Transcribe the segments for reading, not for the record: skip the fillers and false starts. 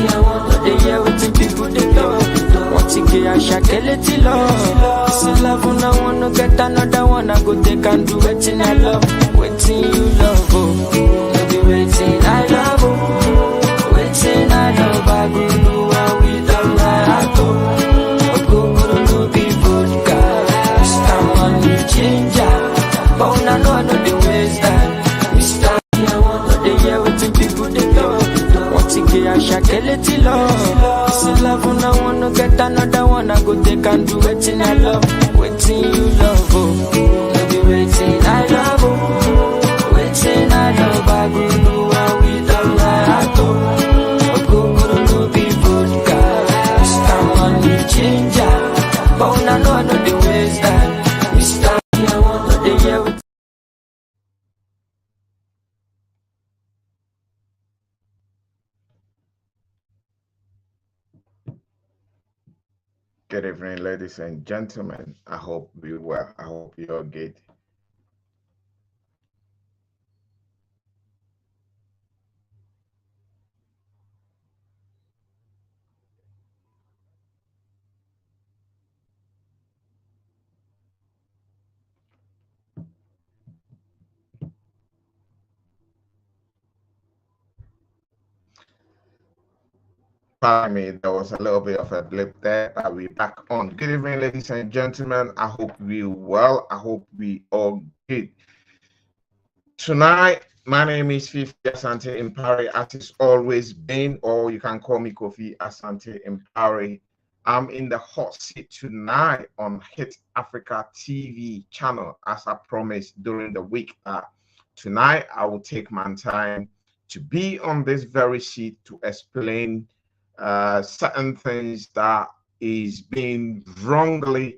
They hear what the people they talk. Want to get a shakeleti love. This love when I wanna get another one, I go take and do waiting I love. Waiting you love, oh. No be waiting I love, oh. Waiting I love, I go do what we done my heart, oh. Go no be vodka. Mr. Money Changer. But when I know the ways that Mr. I want to hear what the people they talk. Want to get a shakeleti love. This love when I wanna get another one, I go take and do waiting I love. Waiting you love, oh. No be waiting I love, oh. Waiting I love, I go do what we done my heart, oh. Go no be vodka. Mr. Money Changer. But when I know the ways that Mr. I want to hear what. Good evening, ladies and gentlemen. I hope you're well. I hope you're good. Pardon me, there was a little bit of a blip there, but we're back on. Good evening, ladies and gentlemen. I hope we're well. I hope we all good. Tonight, my name is Fiifi Asante-Mparey, as it's always been, or you can call me Kofi Asante-Mparey. I'm in the hot seat tonight on Hit Africa TV channel, as I promised during the week. Tonight, I will take my time to be on this very seat to explain certain things that is being wrongly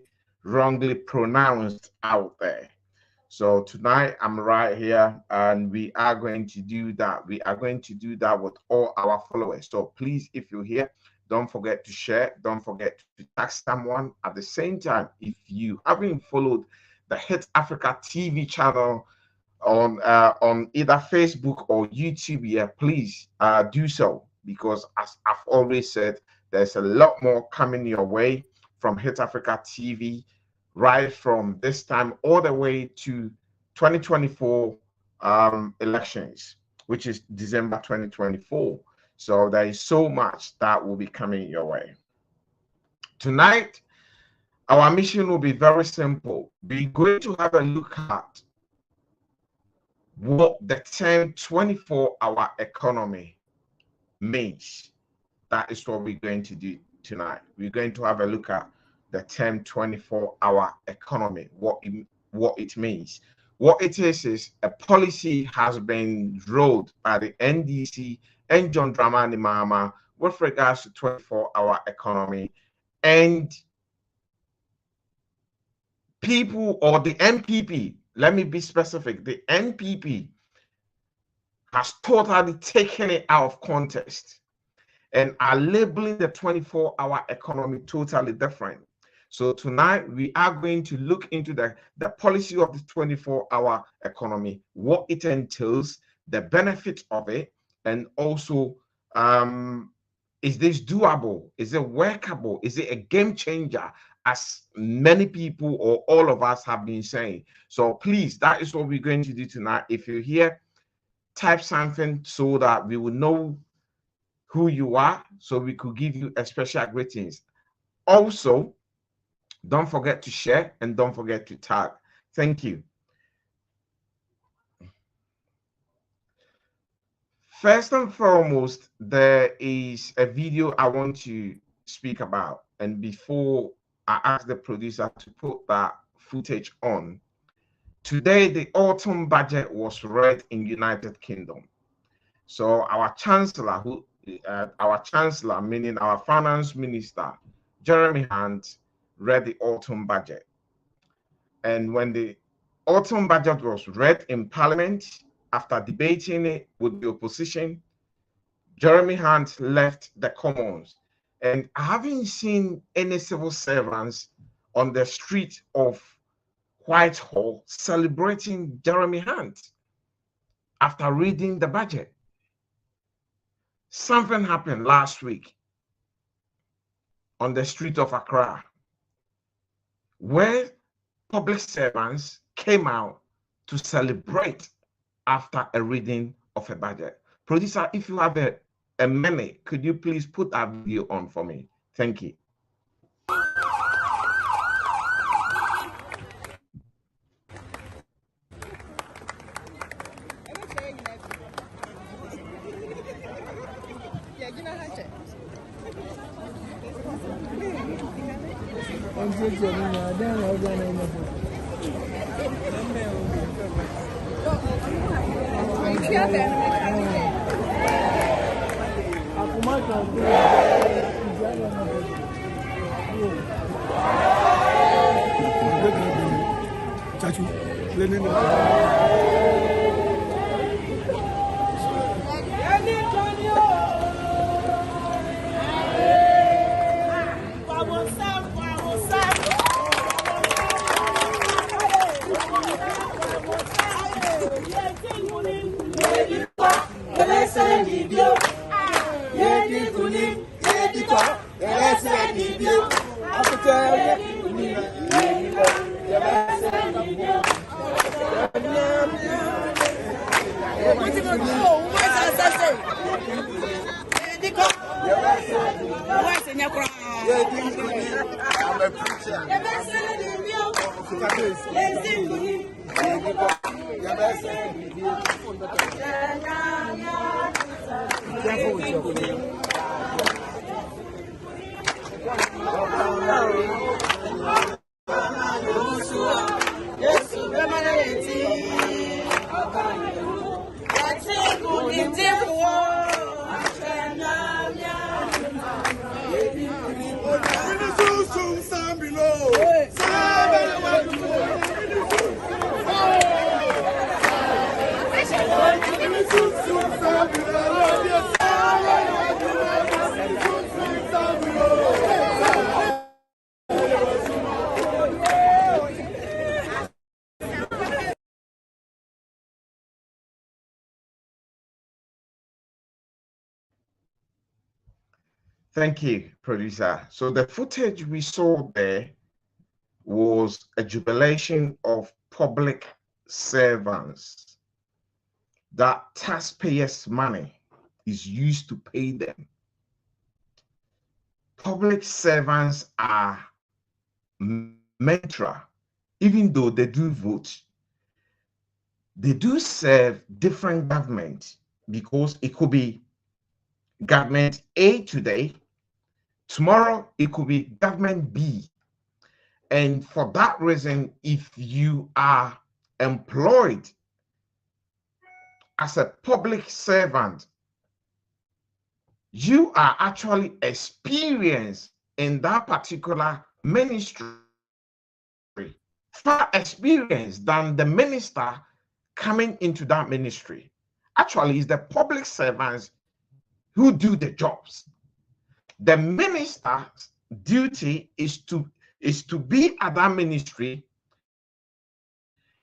pronounced out there. So tonight I'm right here, and we are going to do that. We are going to do that with all our followers. So please, if you're here, don't forget to share. Don't forget to tag someone. At the same time, if you haven't followed the Hit Africa TV channel on either Facebook or YouTube, yeah, please do so, because as I've always said, there's a lot more coming your way from Hit Africa TV, right from this time all the way to 2024 elections, which is December 2024. So there is so much that will be coming your way. Tonight, our mission will be very simple. We're going to have a look at what the term 24-hour economy means. That is what we're going to do tonight. We're going to have a look at the term 24-hour economy, what it means. What it is a policy has been rolled by the NDC and John Dramani Mahama with regards to 24-hour economy, and people, or the NPP, let me be specific, the NPP has totally taken it out of context and are labeling the 24-hour economy totally different. So tonight we are going to look into the policy of the 24-hour economy, what it entails, the benefits of it, and also is this doable? Is it workable? Is it a game changer, as many people or all of us have been saying? So please, that is what we're going to do tonight. If you're here, type something so that we will know who you are, so we could give you a special greetings. Also, don't forget to share and don't forget to tag. Thank you. First and foremost, there is a video I want to speak about. And before I ask the producer to put that footage on, today the autumn budget was read in United Kingdom. So our chancellor, meaning our finance minister, Jeremy Hunt, read the autumn budget. And when the autumn budget was read in Parliament, after debating it with the opposition, Jeremy Hunt left the Commons. And I haven't seen any civil servants on the street of Whitehall celebrating Jeremy Hunt after reading the budget. Something happened last week on the street of Accra, where public servants came out to celebrate after a reading of a budget. Producer, if you have a minute, could you please put that video on for me? Thank you. Thank you, producer. So the footage we saw there was a jubilation of public servants. That taxpayers' money is used to pay them. Public servants are mantra, even though they do vote, they do serve different governments, because it could be government A today, tomorrow it could be government B. And for that reason, if you are employed as a public servant, you are actually experienced in that particular ministry, far experienced than the minister coming into that ministry. Actually, it's the public servants who do the jobs. The minister's duty is to be at that ministry,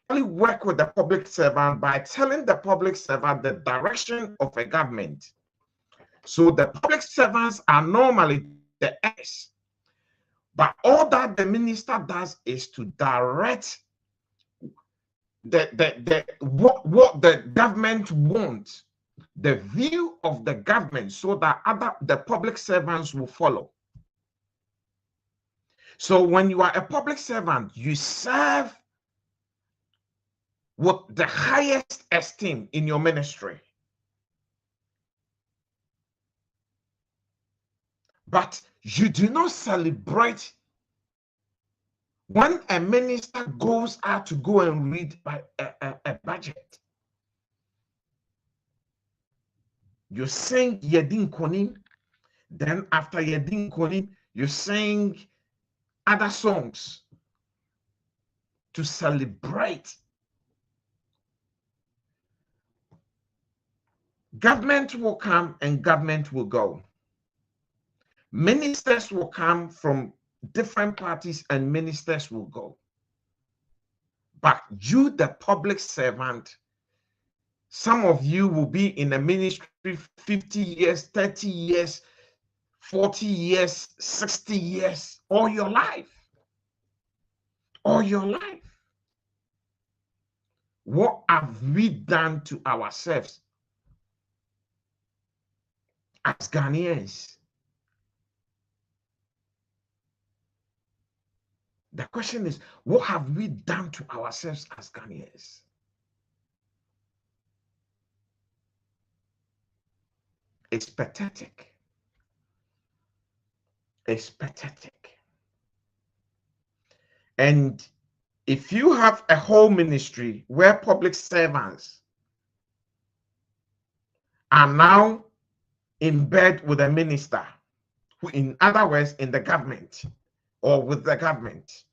work with the public servant by telling the public servant the direction of a government. So the public servants are normally the S, but all that the minister does is to direct what the government wants, the view of the government, so that the public servants will follow. So when you are a public servant, you serve with the highest esteem in your ministry. But you do not celebrate when a minister goes out to go and read a budget. You sing Yedin Konim, then after Yedin Konim, you sing other songs to celebrate. Government will come and government will go. Ministers will come from different parties and ministers will go. But you, the public servant, Some of you will be in a ministry 50 years, 30 years, 40 years, 60 years, all your life. All your life. What have we done to ourselves as Ghanaians? The question is, what have we done to ourselves as Ghanaians? It's pathetic. It's pathetic. And if you have a whole ministry where public servants are now in bed with a minister, who, in other words, in the government or with the government,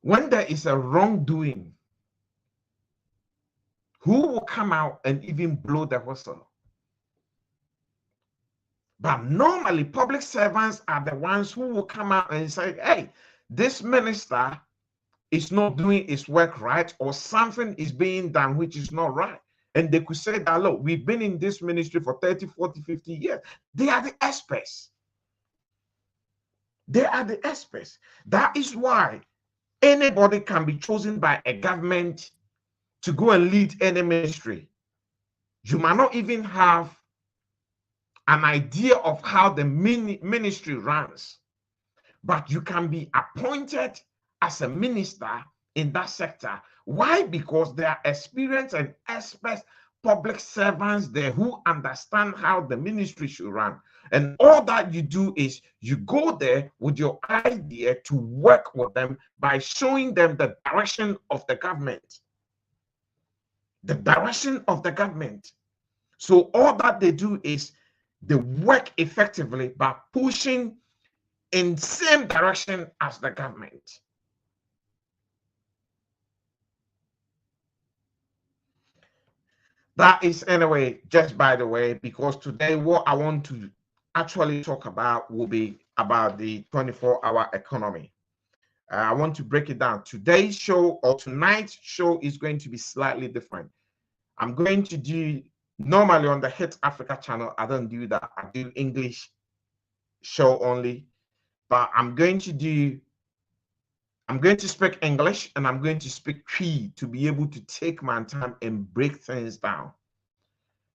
when there is a wrongdoing, who will come out and even blow the whistle? But normally, public servants are the ones who will come out and say, hey, this minister is not doing his work right, or something is being done which is not right. And they could say that, look, we've been in this ministry for 30, 40, 50 years. They are the experts. They are the experts. That is why anybody can be chosen by a government to go and lead any ministry. You might not even have an idea of how the ministry runs, but you can be appointed as a minister in that sector. Why? Because there are experienced and expert public servants there who understand how the ministry should run. And all that you do is you go there with your idea to work with them by showing them the direction of the government. The direction of the government. So all that they do is they work effectively by pushing in the same direction as the government. That is, anyway, just by the way, because today what I want to actually talk about will be about the 24-hour economy. I want to break it down. Today's show, or tonight's show, is going to be slightly different. I'm going to do, normally on the Hit Africa channel, I don't do that. I do English show only. But I'm going to speak English, and I'm going to speak Cree to be able to take my time and break things down.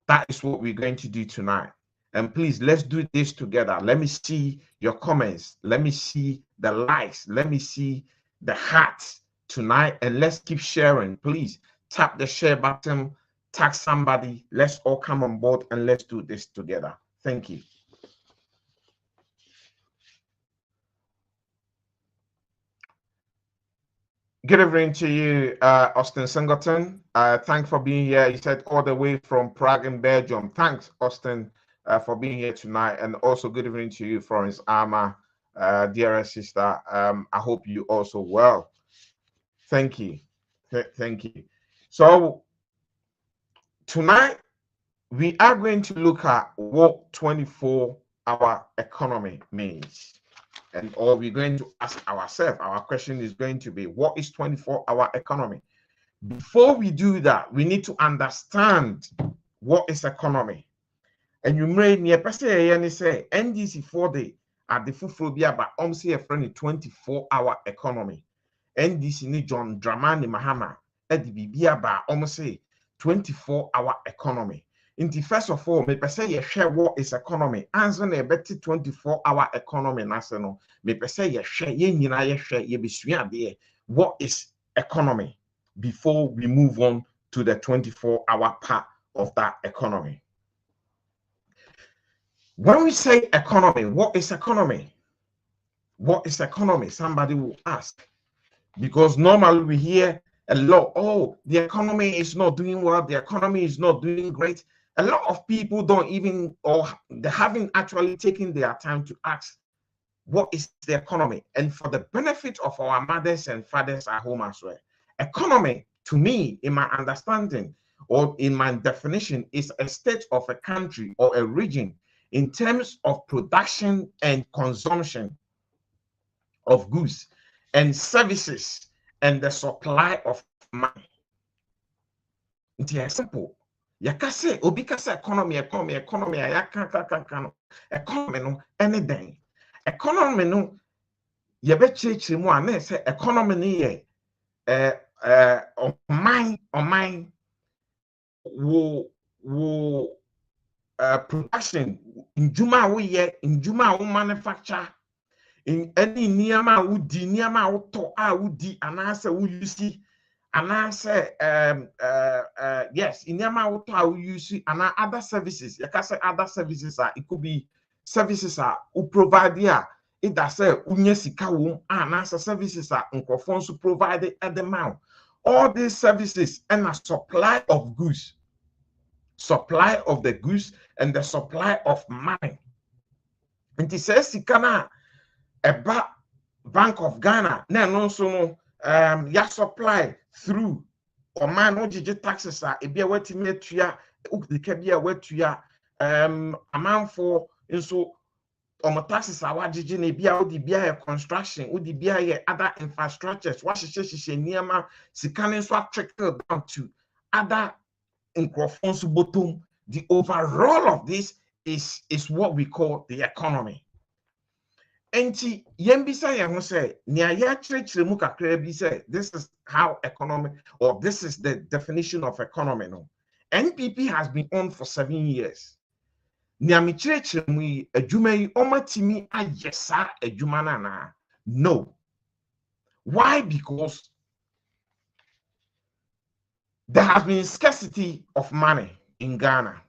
That is what we're going to do tonight. And please, let's do this together. Let me see your comments. Let me see the likes. Let me see the hearts tonight. And let's keep sharing. Please tap the share button, tag somebody. Let's all come on board and let's do this together. Thank you. Good evening to you, Austin Singleton. Thanks for being here. You said all the way from Prague in Belgium. Thanks, Austin, for being here tonight. And also good evening to you, Florence Arma, dearest sister. I hope you also well. Thank you. Thank you. So tonight, we are going to look at what 24-hour economy means. And all we're going to ask ourselves, our question is going to be, what is 24-hour economy? Before we do that, we need to understand what is economy. And you may say NDC 4 day at the Fuphobia, but say a friend 24-hour economy. NDC ni John Dramani Mahama at the Bibia ba say 24-hour economy. In the first of all, me say you share what is economy. Answer a better 24-hour economy national. Me say you share ye share ye be what is economy before we move on to the 24-hour part of that economy. When we say economy, what is economy? What is economy? Somebody will ask. Because normally we hear a lot, oh, the economy is not doing well, the economy is not doing great. A lot of people don't even, or they haven't actually taken their time to ask, what is the economy? And for the benefit of our mothers and fathers at home as well, economy, to me, in my understanding, or in my definition, is a state of a country or a region in terms of production and consumption of goods and services and the supply of money. It's simple. Yakase obi kasa economy economy no anything. Economy no yebechechiri mu a say economy no ye on wo production njuma wo ye njuma wo manufacture in any niyama wo di niyama wo to a wo di anase wo use anase yes niyama wo to a wo use and other services you can say other services are it could be services are who provide here it does say unye sika wo anase services are nkofon so provide at the amount all these services and a supply of goods, supply of the goods and the supply of money. And it says Sikana a Bank of Ghana, no so ya supply through or man no taxes are a be what to make ya the cabia wet to ya amount for and so on taxes are what you be out the beer construction would the beer other infrastructures what she near ma Sikana so trickle down to other bottom. The overall of this is what we call the economy. Enti yembisa ya say nia ya chire mu kakra bi say this is how economy or this is the definition of economy no. NPP has been on for 7 years. Nia mi chire mu adwuma yi omatimi ayesa adwuma na no. Why? Because there has been scarcity of money in Ghana.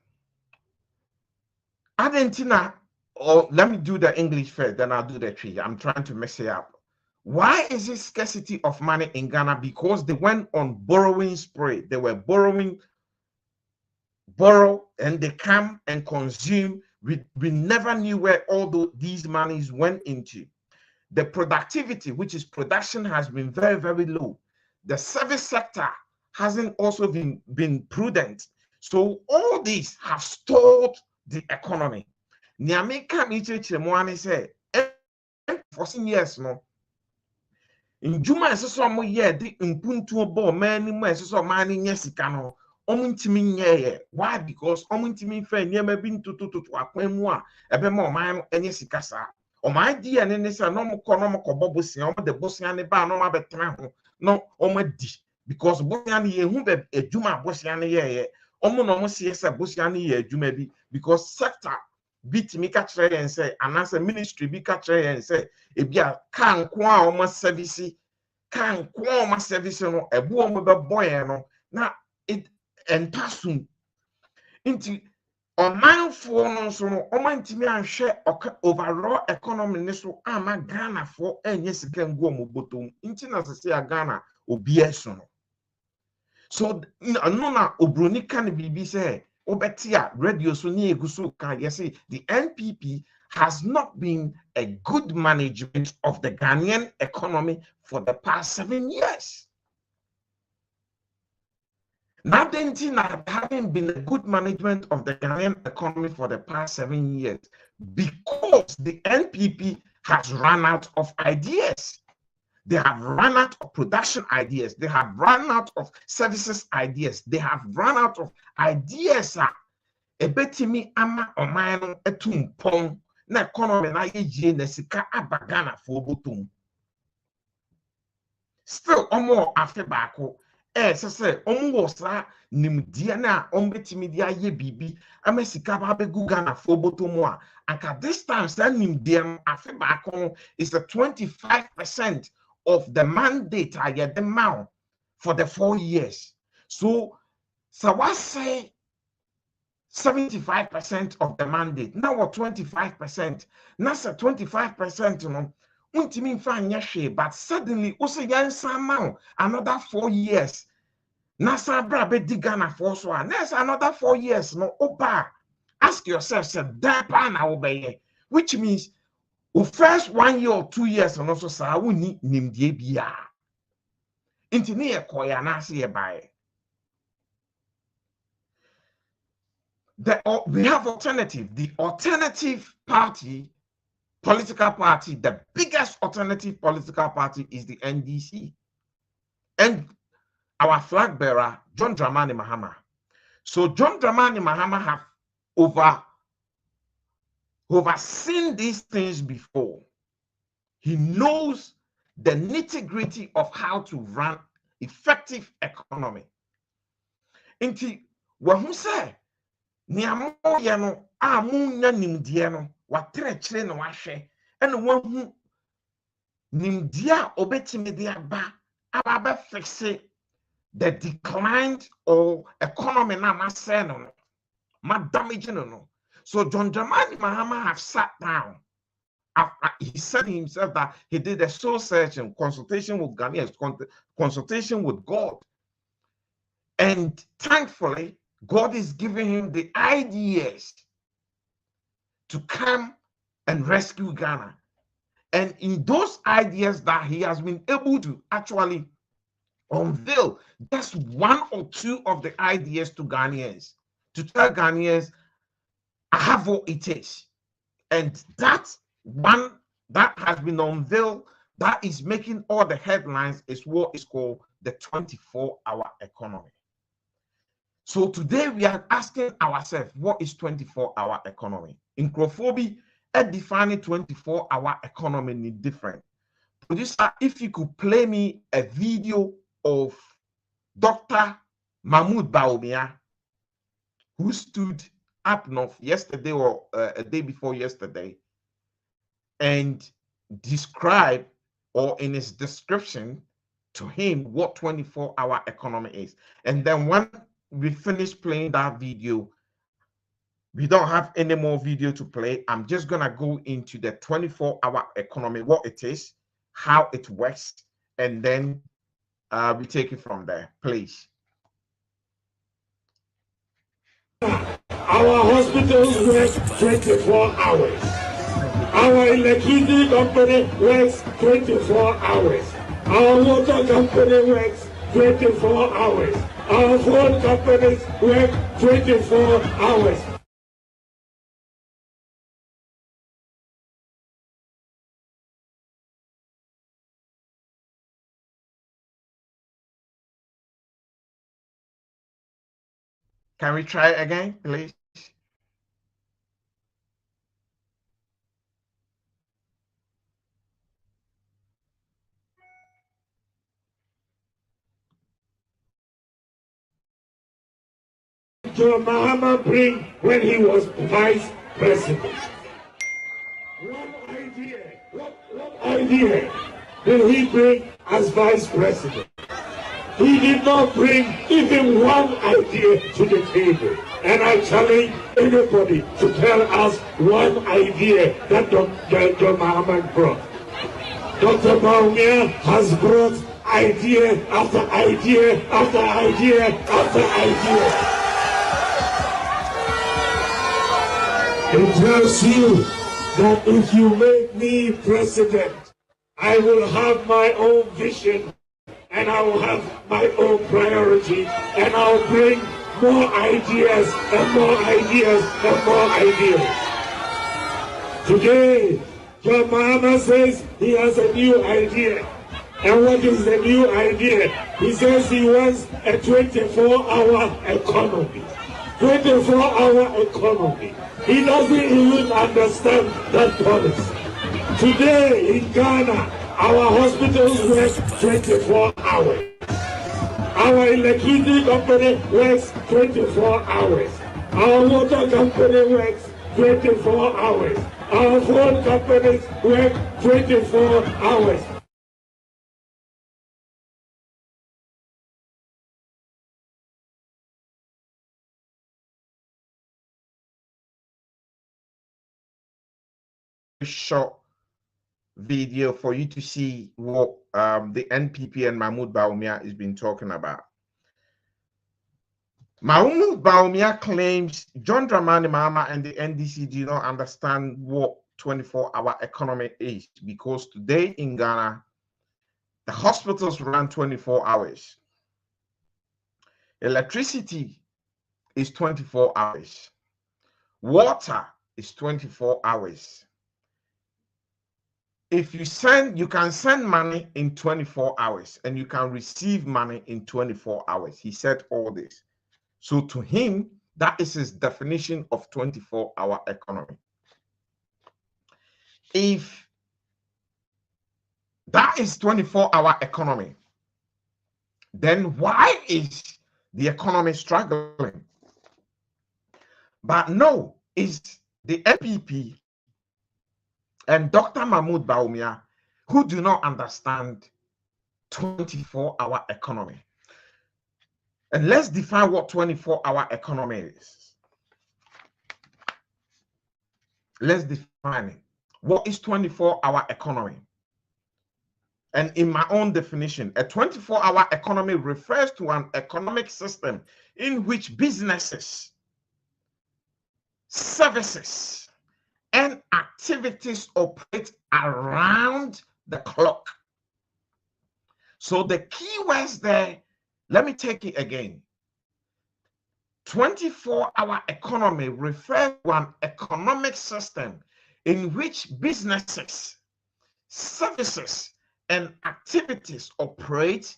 Argentina, or let me do the English first, then I'll do the tree. I'm trying to mess it up. Why is it scarcity of money in Ghana? Because they went on borrowing spree. They were borrow, and they come and consume. We never knew where all these monies went into. The productivity, which is production, has been very, very low. The service sector hasn't also been prudent. So all these have stalled the economy. Niameka miche mwani say for 10 years no. In Juma eseso mo ye di mpuntu obo mani mo eseso mani nyesika no. Omuntimi nyeye. Why? Because omuntimi fe nyema bi ntututu akwemu a ebe ma oman enyesika sa. Oman di ene ne say no mo kobo bosia omo de bosia ne ba no ma betena ho. No omo di because bosia ne ye hu be adwuma bosia ne ye omo no mo se say bosia ne ye adwuma bi because sector bit me catch and say and as a ministry be catch and say e bia kan ko a omo service kan ko omo service no ebu omo be boy no na it entasum into mindful no so no omo ntimi anhwe overall economy ne so ama Ghana for enye sika ngu omo botom nti na se Ghana obi eso no so no na obroni kan bibi say obetia radio so ni eguso kan yes the NPP has not been a good management of the Ghanaian economy for the past 7 years. Not having been a good management of the Ghanaian economy for the past 7 years because the NPP has run out of ideas. They have run out of production ideas. They have run out of services ideas. They have run out of ideas. Ebetimi ama omano etumpong na economy na yeje na sika abagana for botum. Still, omo afe bako. Say omo wosa nimdia na ombetimi dia ye bibi ama sika ba begu Ghana for botum a. Anka this time say nimdia afe bako is the 25% of the mandate I get the amount for the 4 years. So what say 75% of the mandate. Now what 25%? Now say 25%, you know, untimi mfa but suddenly also yansa another 4 years. Nasa brabe di Ghana for so next another 4 years. No oba. Ask yourself, say na obeye, which means the first 1 year or 2 years and also sa wuni nimdie bia. Inti ne ekoya na se ye bae. We have alternative. The alternative party, political party, the biggest alternative political party is the NDC. And our flag bearer, John Dramani Mahama, So John Dramani Mahama have overseen these things before. He knows the nitty-gritty of how to run effective economy. Inti wahu say niamo ye no amunya nimdie no watre kire no wahwe ene wahu nimdie a obetime de aba fixe the decline or economy na ma say no ma damage no. So John Dramani Mahama have sat down. He said himself that he did a soul searching, consultation with Ghanaians, consultation with God. And thankfully, God is giving him the ideas to come and rescue Ghana. And in those ideas that he has been able to actually unveil just one or two of the ideas to Ghanaians, to tell Ghanaians, I have what it takes. And that one that has been unveiled, that is making all the headlines, is what is called the 24-hour economy. So today we are asking ourselves, what is 24-hour economy? In Nkrofo a defining 24-hour economy is different. Producer, if you could play me a video of Dr. Mahmoud Bawumia, who stood up north yesterday or a day before yesterday and describe, or in his description to him, what 24-hour economy is. And then when we finish playing that video, we don't have any more video to play. I'm just gonna go into the 24-hour economy, what it is, how it works, and then we take it from there, please. Our hospitals work 24 hours. Our electricity company works 24 hours. Our water company works 24 hours. Our phone companies work 24 hours. Can we try again, please? John Mahama bring when he was vice president. What idea did he bring as vice president? He did not bring even one idea to the table. And I challenge anybody to tell us one idea that Dr. Mahama brought. Dr. Bawumia has brought idea after idea after idea after idea. It tells you that if you make me president, I will have my own vision and I will have my own priority and I'll bring more ideas and more ideas and more ideas. Today, John Mahama says he has a new idea. And what is the new idea? He says he wants a 24-hour economy. 24-hour economy. He doesn't even understand that policy. Today in Ghana, our hospitals work 24 hours. Our electricity company works 24 hours. Our water company works 24 hours. Our phone companies work 24 hours. Short video for you to see what the NPP and Mahmoud Bawumia has been talking about. Mahmoud Bawumia claims John Dramani Mahama and the NDC do not understand what 24-hour economy is, because today in Ghana, the hospitals run 24 hours. Electricity is 24 hours. Water is 24 hours. If you can send money in 24 hours and you can receive money in 24 hours. He said all this. So to him, that is his definition of 24-hour economy. If that is 24-hour economy, then why is the economy struggling? But no, it's the NPP and Dr. Mahmoud Bawumia who do not understand 24-hour economy. And let's define what 24-hour economy is. Let's define it. What is 24-hour economy? And in my own definition, a 24-hour economy refers to an economic system in which businesses, services, and activities operate around the clock. So the key words there, let me take it again. 24-hour economy refers to an economic system in which businesses, services, and activities operate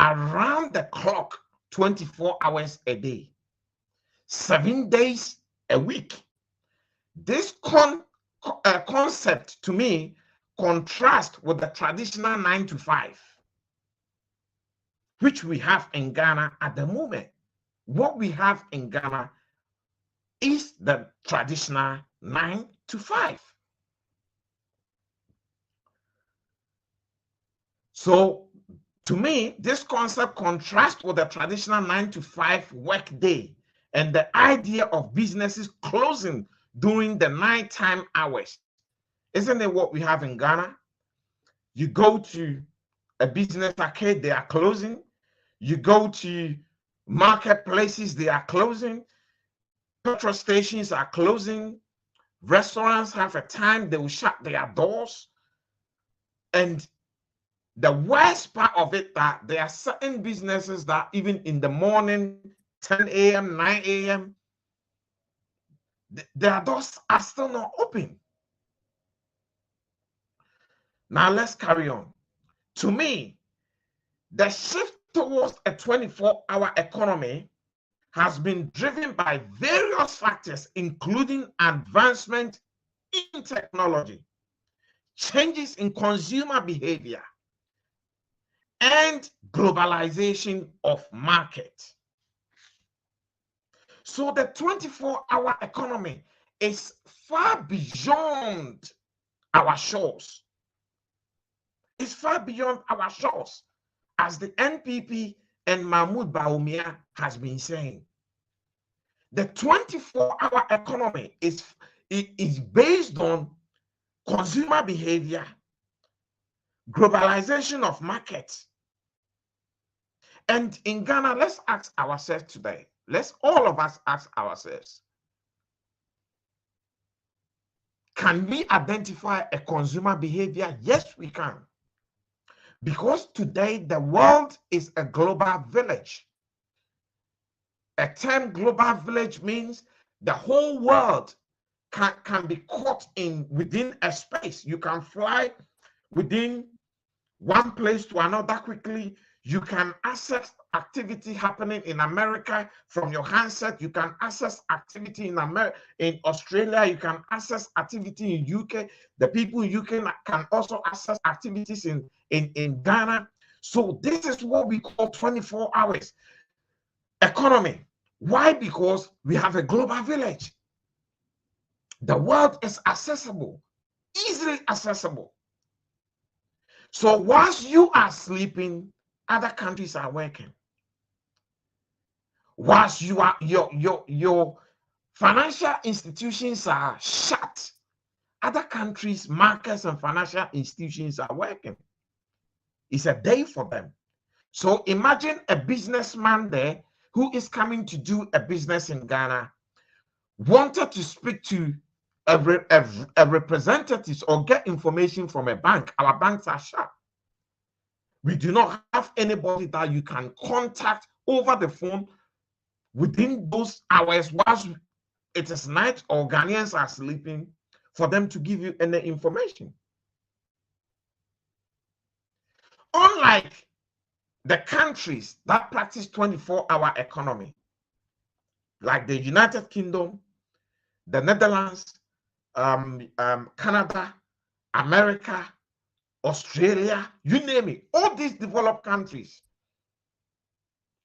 around the clock 24 hours a day, 7 days a week. This concept to me contrasts with the traditional 9 to 5, which we have in Ghana at the moment. What we have in Ghana is the traditional 9 to 5. So to me, this concept contrasts with the traditional 9 to 5 work day and the idea of businesses closing during the nighttime hours. Isn't it what we have in Ghana? You go to a business arcade, they are closing. You go to marketplaces, they are closing. Petrol stations are closing. Restaurants have a time they will shut their doors. And the worst part of it, that there are certain businesses that even in the morning, 10 a.m., 9 a.m., their doors are still not open. Now let's carry on. To me, the shift towards a 24-hour economy has been driven by various factors, including advancement in technology, changes in consumer behavior, and globalization of market. So the 24-hour economy is far beyond our shores. It's far beyond our shores, as the NPP and Mahmoud Bawumia has been saying. The 24-hour economy is based on consumer behavior, globalization of markets. And in Ghana, let's ask ourselves today, let's all of us ask ourselves, can we identify a consumer behavior? Yes, we can. Because today the world is a global village. A term global village means the whole world can be caught within a space. You can fly within one place to another quickly. You can access activity happening in America from your handset. You can access activity in Australia. You can access activity in UK. The people in UK can also access activities in Ghana. So this is what we call 24 hours economy. Why? Because we have a global village. The world is accessible, easily accessible. So whilst you are sleeping, other countries are working. Whilst your financial institutions are shut, other countries' markets and financial institutions are working. It's a day for them. So imagine a businessman there who is coming to do a business in Ghana, wanted to speak to a representative or get information from a bank. Our banks are shut. We do not have anybody that you can contact over the phone within those hours whilst it is night or Ghanaians are sleeping for them to give you any information. Unlike the countries that practice 24-hour economy, like the United Kingdom, the Netherlands, Canada, America, Australia, you name it, all these developed countries,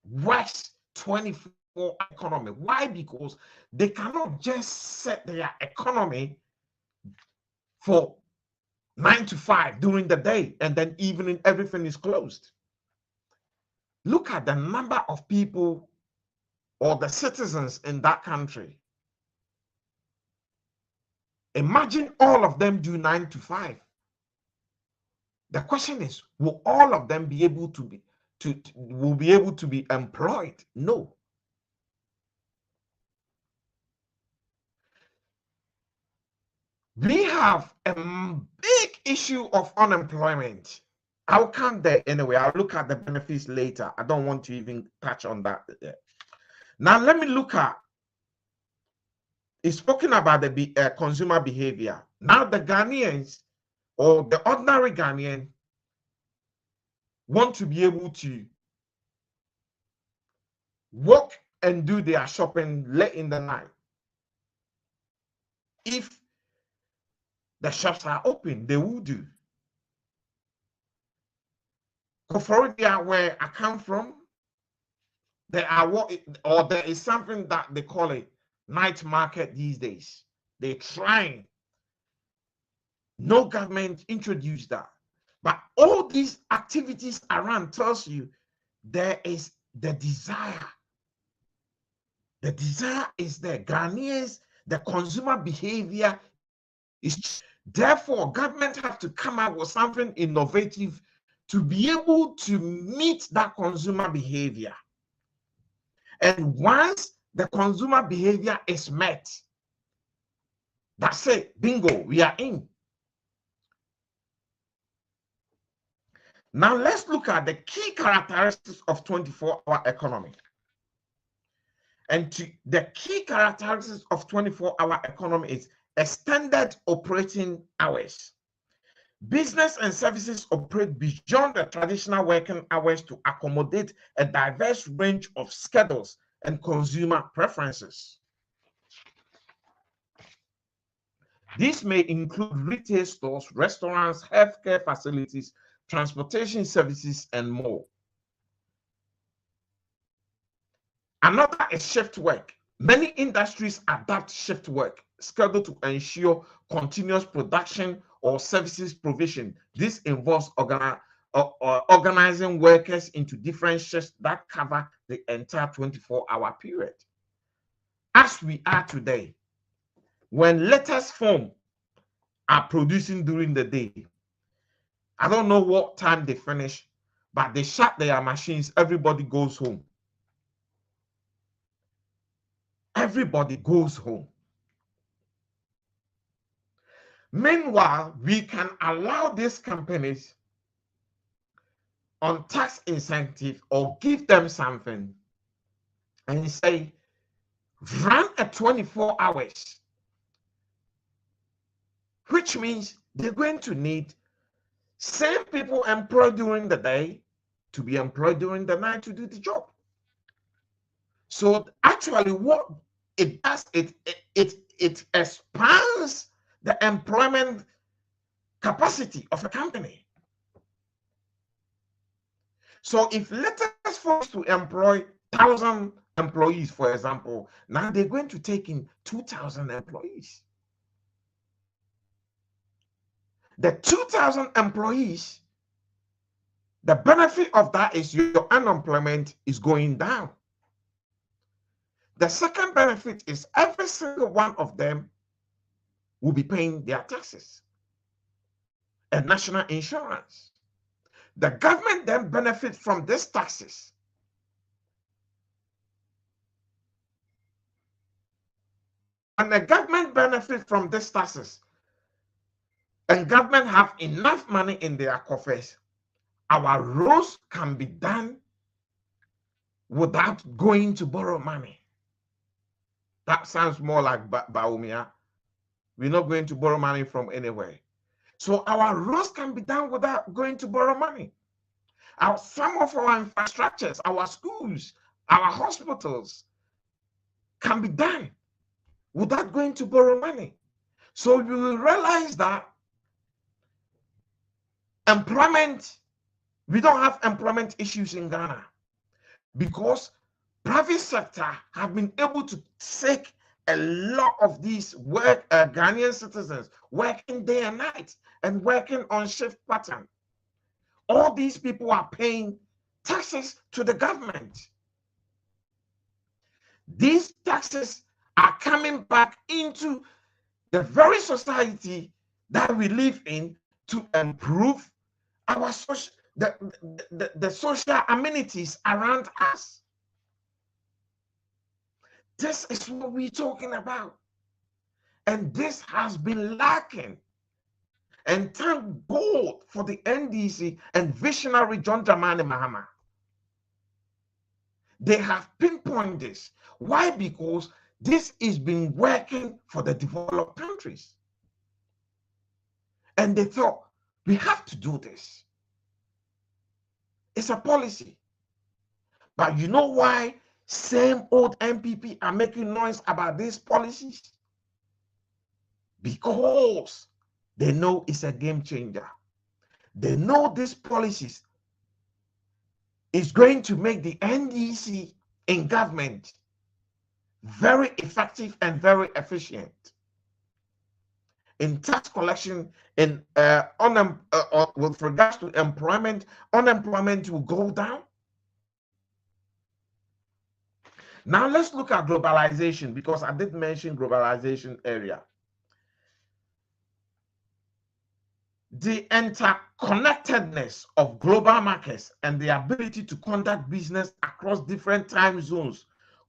West 24 economy. Why? Because they cannot just set their economy for 9 to 5 during the day and then evening everything is closed. Look at the number of people or the citizens in that country. Imagine all of them do 9 to 5. The question is, will all of them be able to be employed? No. We have a big issue of unemployment. I'll come there anyway. I'll look at the benefits later. I don't want to even touch on that. Now, let me look at, it's spoken about the consumer behavior. Now, the Ghanaians or the ordinary Ghanaian want to be able to walk and do their shopping late in the night. If the shops are open, they will do. Florida, where I come from, there is something that they call a night market these days. They're trying. No government introduced that. But all these activities around tells you there is the desire. The desire is there. Ghanaians, the consumer behavior is, therefore, government have to come out with something innovative to be able to meet that consumer behavior. And once the consumer behavior is met, that's it, bingo, we are in. Now let's look at the key characteristics of 24-hour economy. And the key characteristics of 24-hour economy is extended operating hours. Business and services operate beyond the traditional working hours to accommodate a diverse range of schedules and consumer preferences. These may include retail stores, restaurants, healthcare facilities, transportation services, and more. Another is shift work. Many industries adapt shift work schedule to ensure continuous production or services provision. This involves organizing workers into different shifts that cover the entire 24-hour period. As we are today, when letters form are producing during the day, I don't know what time they finish, but they shut their machines, everybody goes home. Everybody goes home. Meanwhile, we can allow these companies on tax incentive or give them something and say, run at 24 hours, which means they're going to need same people employed during the day to be employed during the night to do the job. So actually what it does, it expands the employment capacity of a company. So if let us force to employ 1,000 employees, for example, now they're going to take in 2,000 employees. The 2,000 employees, the benefit of that is your unemployment is going down. The second benefit is every single one of them will be paying their taxes and national insurance. The government then benefits from these taxes. And the government benefits from these taxes, and government have enough money in their coffers, our roads can be done without going to borrow money. That sounds more like Baumia. We're not going to borrow money from anywhere. So our roads can be done without going to borrow money. Some of our infrastructures, our schools, our hospitals, can be done without going to borrow money. So you will realize that employment, we don't have employment issues in Ghana because private sector have been able to take a lot of these Ghanaian citizens working day and night and working on shift pattern. All these people are paying taxes to the government. These taxes are coming back into the very society that we live in to improve our social, the social amenities around us. This is what we're talking about. And this has been lacking. And thank God for the NDC and visionary John Dramani Mahama. They have pinpointed this. Why? Because this has been working for the developed countries. And they thought, we have to do this. It's a policy. But you know why same old MPP are making noise about these policies? Because they know it's a game changer. They know these policies is going to make the NDC in government very effective and very efficient. In tax collection, in with regards to employment, unemployment will go down. Now let's look at globalization, because I did mention globalization area. The interconnectedness of global markets and the ability to conduct business across different time zones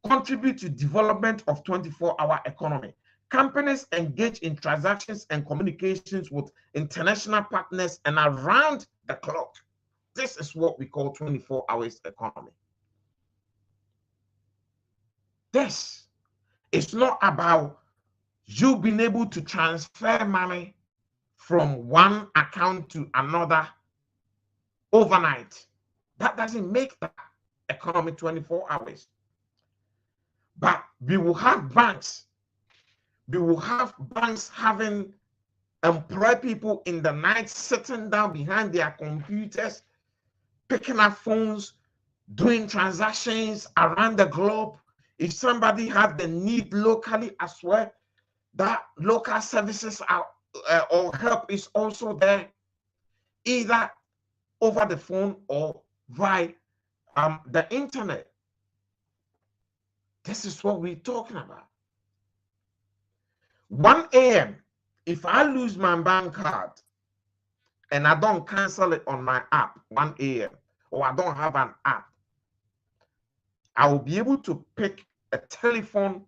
contribute to development of 24-hour economy. Companies engage in transactions and communications with international partners and around the clock. This is what we call 24 hours economy. This is not about you being able to transfer money from one account to another overnight. That doesn't make the economy 24 hours. But we will have banks. We will have banks having employed people in the night sitting down behind their computers, picking up phones, doing transactions around the globe. If somebody has the need locally as well, that local services are or help is also there, either over the phone or via the internet. This is what we're talking about. 1 a.m., if I lose my bank card and I don't cancel it on my app 1 a.m., or I don't have an app, I will be able to pick a telephone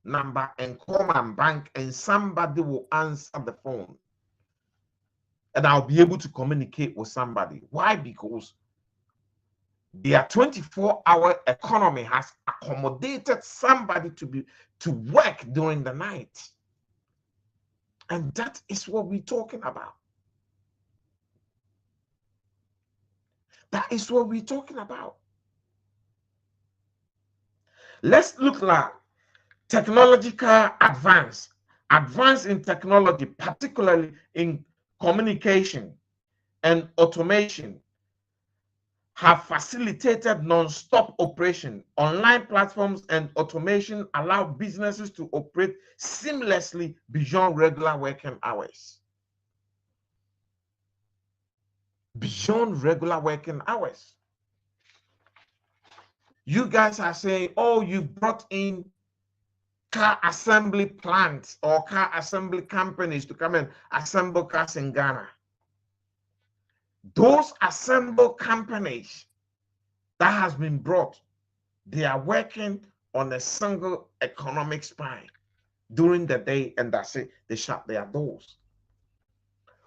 number and call my bank, and somebody will answer the phone. And I'll be able to communicate with somebody. Why? Because their 24-hour economy has accommodated somebody to work during the night. And that is what we're talking about. That is what we're talking about. Let's look at technological advance in technology, particularly in communication and automation, have facilitated non-stop operation. Online platforms and automation allow businesses to operate seamlessly beyond regular working hours. Beyond regular working hours. You guys are saying, oh, you brought in car assembly plants or car assembly companies to come and assemble cars in Ghana. Those assemble companies that has been brought, they are working on a single economic spine during the day, and that's it. They shut their doors.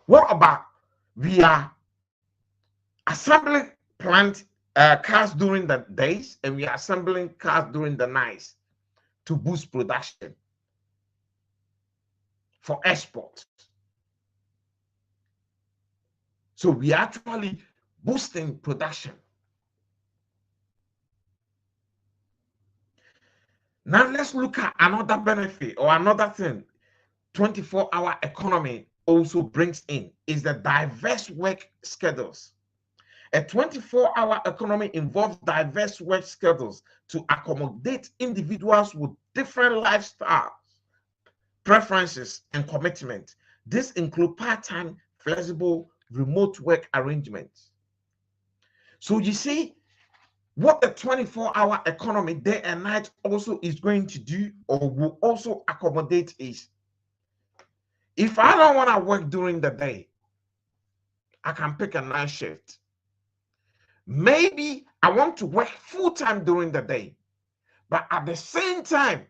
What about we are assembling plant cars during the days, and we are assembling cars during the nights to boost production for export. So we are actually boosting production. Now let's look at another benefit or another thing 24-hour economy also brings in is the diverse work schedules. A 24-hour economy involves diverse work schedules to accommodate individuals with different lifestyles, preferences, and commitments. This includes part-time, flexible, remote work arrangements. So you see, what the 24-hour economy, day and night, also is going to do or will also accommodate is, if I don't want to work during the day, I can pick a night shift. Maybe I want to work full-time during the day, but at the same time,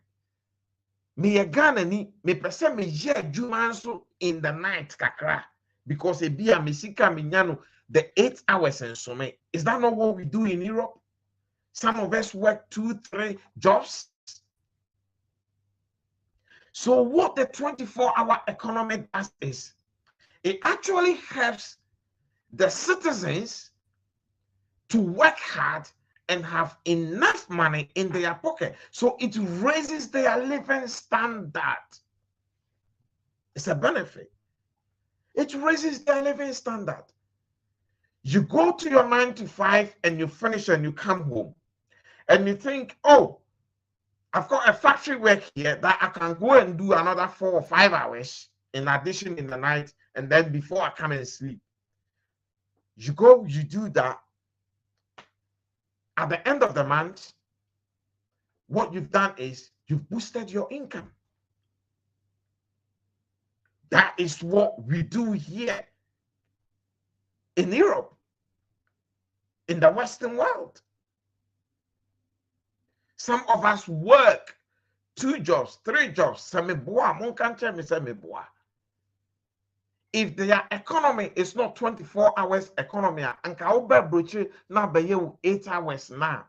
me person me jumanso in the night kakra, because it be a misika minyano the 8 hours and so me. Is that not what we do in Europe? Some of us work 2-3 jobs. So what the 24-hour economy does is it actually helps the citizens to work hard and have enough money in their pocket. So it raises their living standard. It's a benefit. It raises their living standard. You go to your 9 to 5 and you finish and you come home and you think, oh, I've got a factory work here that I can go and do another 4 or 5 hours in addition in the night, and then before I come and sleep. You go, you do that. At the end of the month, what you've done is you've boosted your income. That is what we do here in Europe, in the Western world. Some of us work 2 jobs, 3 jobs. If their economy is not 24 hours economy, and now 8 hours now,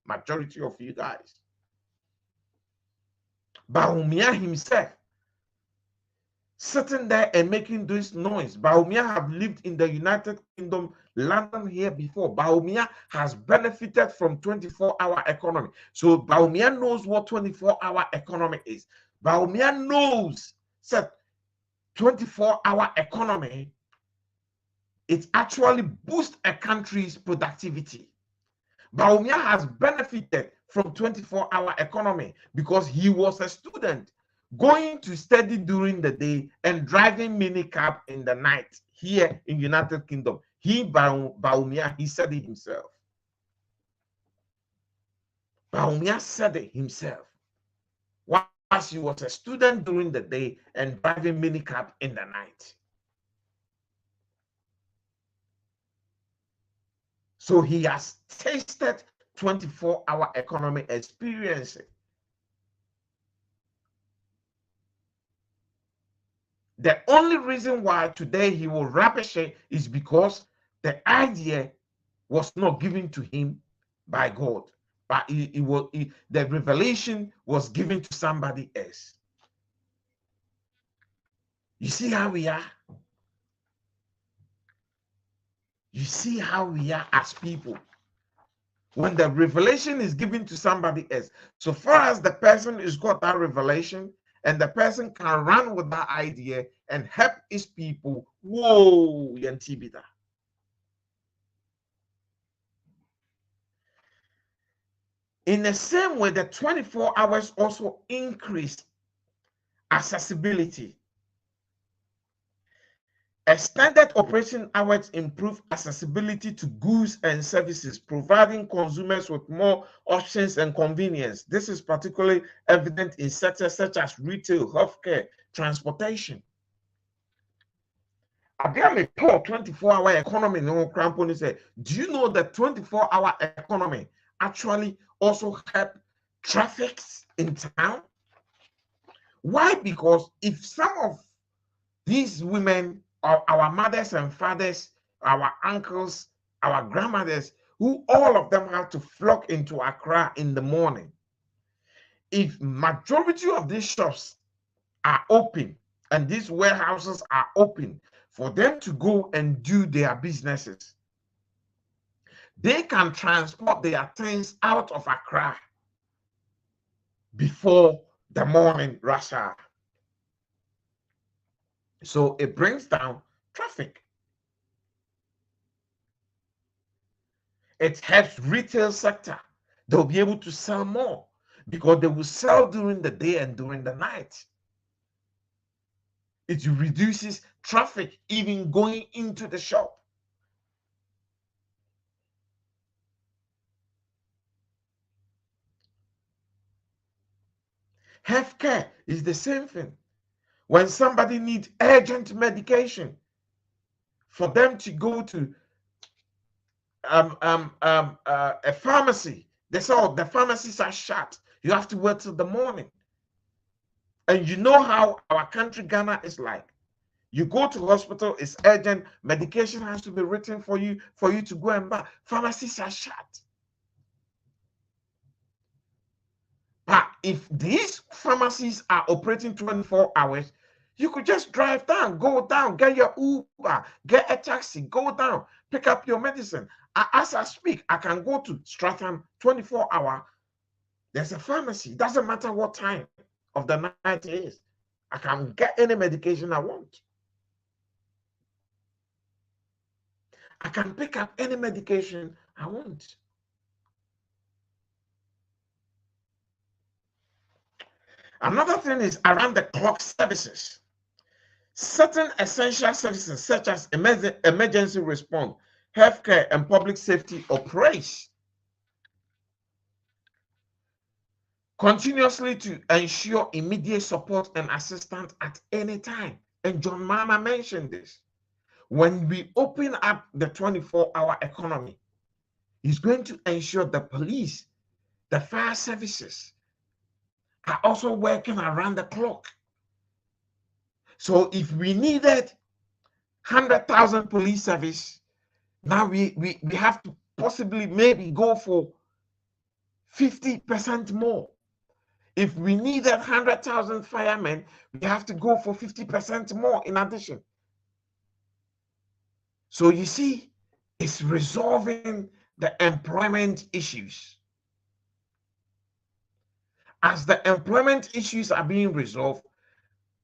majority of you guys. Baumia himself sitting there and making this noise. Baumia have lived in the United Kingdom, London here before. Baumia has benefited from 24-hour economy. So Baumia knows what 24-hour economy is. Baumia knows that 24-hour economy, it actually boosts a country's productivity. Baumia has benefited from 24-hour economy because he was a student going to study during the day and driving minicab in the night here in United Kingdom. Baumia, he said it himself. Baumia said it himself. Whilst he was a student during the day and driving minicab in the night. So he has tasted 24-hour economy experience. The only reason why today he will rubbish it is because the idea was not given to him by God, but the revelation was given to somebody else. You see how we are? You see how we are as people. When the revelation is given to somebody else, so far as the person has got that revelation, and the person can run with that idea and help his people. Whoa, Yantibida. In the same way, the 24 hours also increase accessibility. Extended operation hours improve accessibility to goods and services, providing consumers with more options and convenience. This is particularly evident in sectors such as retail, healthcare, transportation. Again, 24-hour economy, no crampon say, do you know that 24-hour economy actually also help traffic in town? Why? Because if some of these women, our mothers and fathers, our uncles, our grandmothers, who all of them have to flock into Accra in the morning. If majority of these shops are open and these warehouses are open for them to go and do their businesses, they can transport their things out of Accra before the morning rush hour. So it brings down traffic. It helps retail sector. They'll be able to sell more because they will sell during the day and during the night. It reduces traffic even going into the shop. Healthcare is the same thing. When somebody needs urgent medication, for them to go to a pharmacy, they say, oh, the pharmacies are shut. You have to wait till the morning. And you know how our country, Ghana, is like. You go to hospital, it's urgent, medication has to be written for you to go and buy. Pharmacies are shut. But if these pharmacies are operating 24 hours, you could just drive down, go down, get your Uber, get a taxi, go down, pick up your medicine. As I speak, I can go to Stratham 24 hour. There's a pharmacy. It doesn't matter what time of the night it is. I can get any medication I want. I can pick up any medication I want. Another thing is around the clock services. Certain essential services such as emergency response, healthcare, and public safety operates continuously to ensure immediate support and assistance at any time. And John Mama mentioned this. When we open up the 24-hour economy, it's going to ensure the police, the fire services are also working around the clock. So if we needed 100,000 police service, now we have to possibly maybe go for 50% more. If we needed 100,000 firemen, we have to go for 50% more in addition. So you see, it's resolving the employment issues. As the employment issues are being resolved,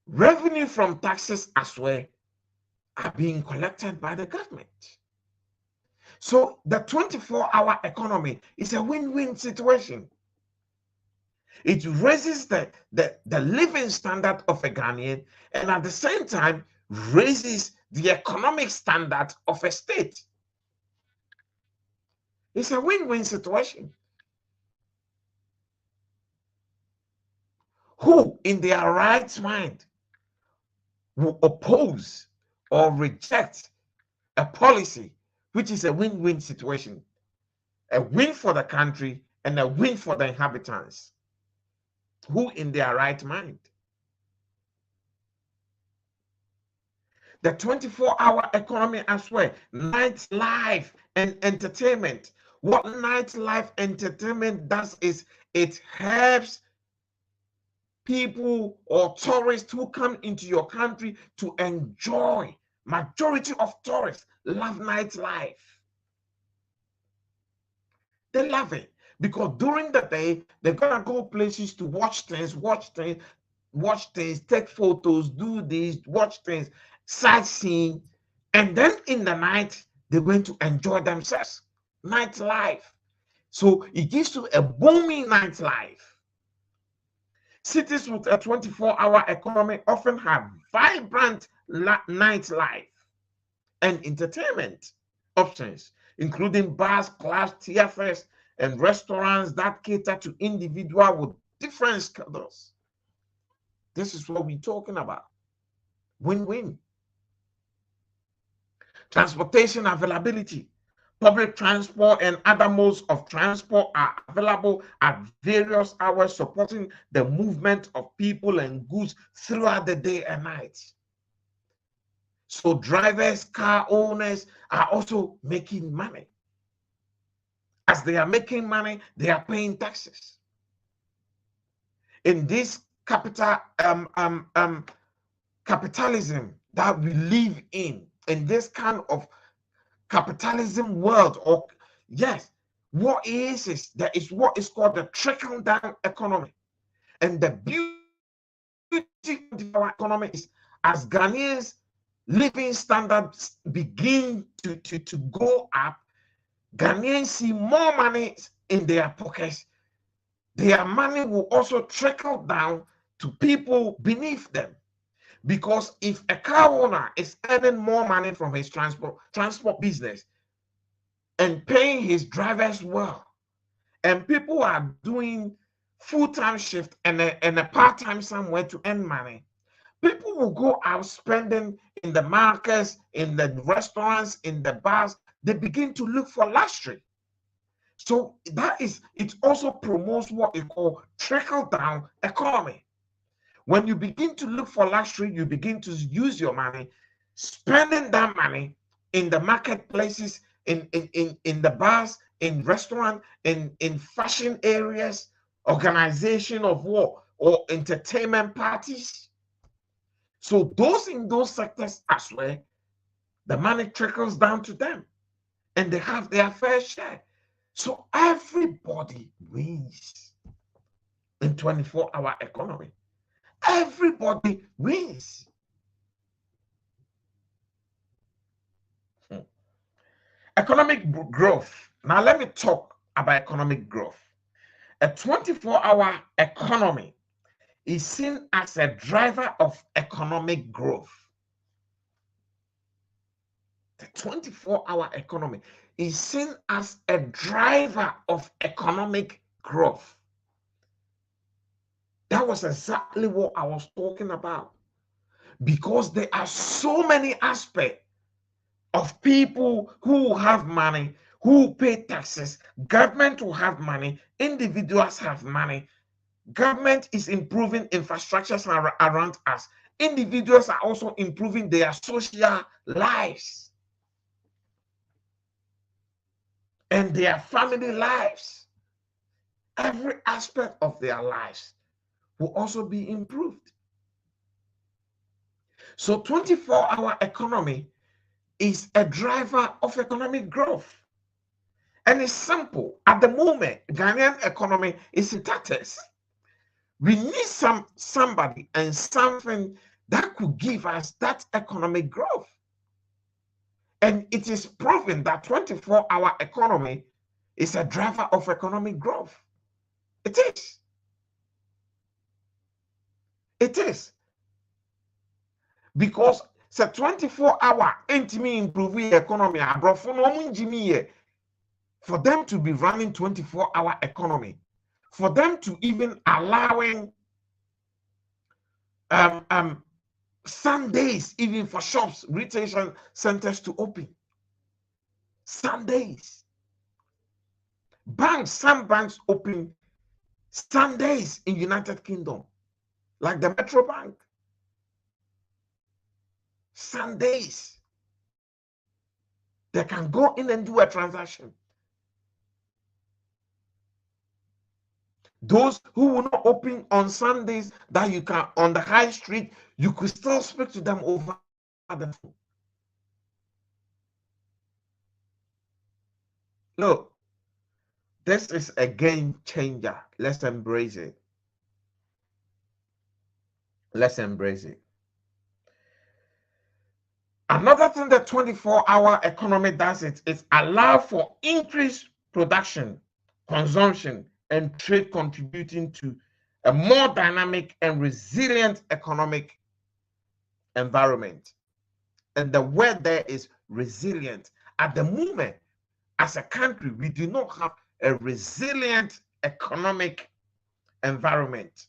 revenue from taxes as well are being collected by the government. So the 24-hour economy is a win-win situation. It raises the living standard of a Ghanaian and at the same time raises the economic standard of a state. It's a win-win situation. Who in their right mind will oppose or reject a policy which is a win-win situation? A win for the country and a win for the inhabitants. Who in their right mind? The 24-hour economy as well, nightlife and entertainment. What nightlife entertainment does is it helps people or tourists who come into your country to enjoy. Majority of tourists love nightlife. They love it because during the day, they're gonna go places to watch things, take photos, do this, watch things, sightseeing, and then in the night, they're going to enjoy themselves. Nightlife. So it gives you a booming nightlife. Cities with a 24-hour economy often have vibrant nightlife and entertainment options, including bars, clubs, theaters, and restaurants that cater to individuals with different schedules. This is what we're talking about. Win-win. Transportation availability. Public transport and other modes of transport are available at various hours, supporting the movement of people and goods throughout the day and night. So drivers, car owners are also making money. As they are making money, they are paying taxes. In this capitalism that we live in this kind of capitalism world, or yes, what is there is what is called the trickle down economy. And the beauty of our economy is, as Ghanaians' living standards begin to go up, Ghanaians see more money in their pockets. Their money will also trickle down to people beneath them. Because if a car owner is earning more money from his transport business and paying his drivers well, and people are doing full-time shift and a part-time somewhere to earn money, people will go out spending in the markets, in the restaurants, in the bars. They begin to look for luxury. So it also promotes what we call trickle-down economy. When you begin to look for luxury, you begin to use your money, spending that money in the marketplaces, in the bars, in restaurants, in fashion areas, organization of war or entertainment parties. So those in those sectors as well, the money trickles down to them and they have their fair share. So everybody wins in 24-hour economy. Everybody wins. Economic growth. Now let me talk about economic growth. A 24-hour economy is seen as a driver of economic growth. The 24-hour economy is seen as a driver of economic growth. That was exactly what I was talking about. Because there are so many aspects of people who have money, who pay taxes. Government will have money. Individuals have money. Government is improving infrastructures around us. Individuals are also improving their social lives and their family lives. Every aspect of their lives will also be improved. So 24-hour economy is a driver of economic growth. And it's simple. At the moment, Ghanaian economy is in tatters. We need somebody and something that could give us that economic growth. And it is proven that 24-hour economy is a driver of economic growth. It is. It is. Because it's a 24-hour intimi improving economy. For them to be running 24-hour economy, for them to even allowing Sundays, even for shops, retail centers to open. Sundays. Some banks open Sundays in United Kingdom, like the Metro Bank. Sundays. They can go in and do a transaction. Those who will not open on Sundays, that you can, on the high street, you could still speak to them over the phone. Look, this is a game changer. Let's embrace it. Let's embrace it. Another thing that 24-hour economy does is allow for increased production, consumption, and trade, contributing to a more dynamic and resilient economic environment. And the word there is resilient. At the moment, as a country, we do not have a resilient economic environment.